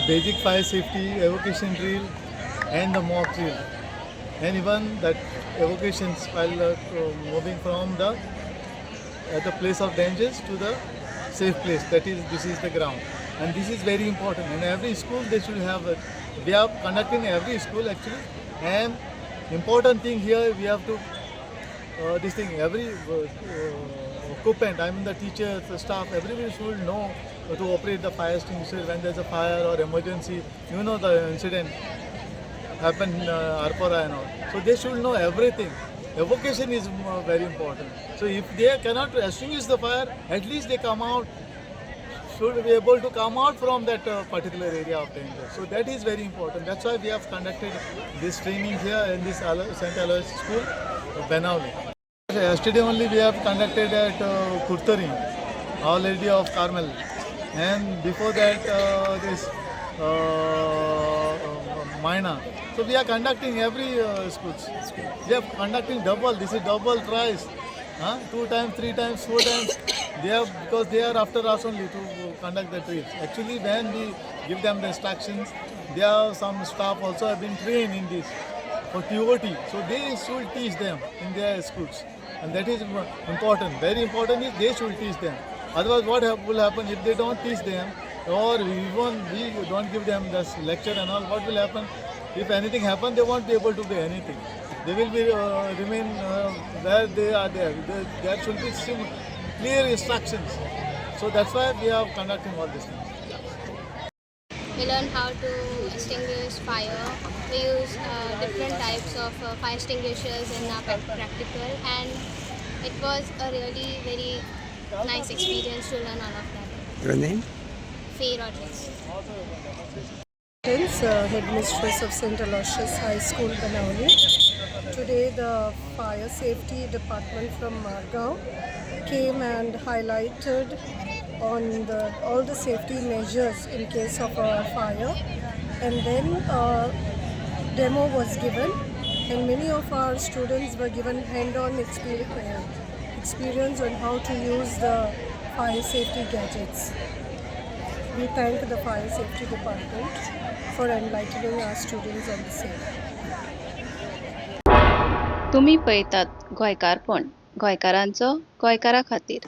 basic fire safety, evacuation drill, and the mock drill, and even that evacuations while moving from the place of dangers to the safe place. This is the ground, and this is very important. In every school, they should have it. We are conducting every school actually, and important thing here we have to this thing every occupant, I mean the teachers, the staff, everybody should know to operate the fire extinguisher when there's a fire or emergency. You know the incident happened in Arpora and all. So they should know everything. Evacuation is very important. So if they cannot extinguish the fire, at least they come out, should be able to come out from that particular area of danger. So that is very important. That's why we have conducted this training here in this St. Aloysius School, Benauli. Yesterday only we have conducted at Kurtari, Our Lady of Carmel, and before that this Maina. So we are conducting every schools. We are conducting double. This is double thrice. 2 times, 3 times, 4 times. They have, because they are after us only to conduct the drills. Actually, when we give them the instructions, there are some staff also have been trained in this for TOT. So they should teach them in their schools, and that is important. Very important is they should teach them. Otherwise, what will happen if they don't teach them, or even we don't give them this lecture and all? What will happen? If anything happens, they won't be able to do anything. They will be remain where they are there. There should be some clear instructions. So that's why we are conducting all these things. We learn how to extinguish fire. We use different types of fire extinguishers in our practical, and it was a really very nice experience to learn all of that. Your name? Faye Rodriguez. Headmistress of St. Aloysius High School, Benauli. Today the Fire Safety Department from Margao came and highlighted on all the safety measures in case of a fire, and then demo was given, and many of our students were given hand-on experience on how to use the fire safety gadgets. We thank the Fire Safety Department for enlightening our students on the same. तुम्ही पळयतात गोंयकारपण, गोंयकारांचो गोंयकारा खातीर.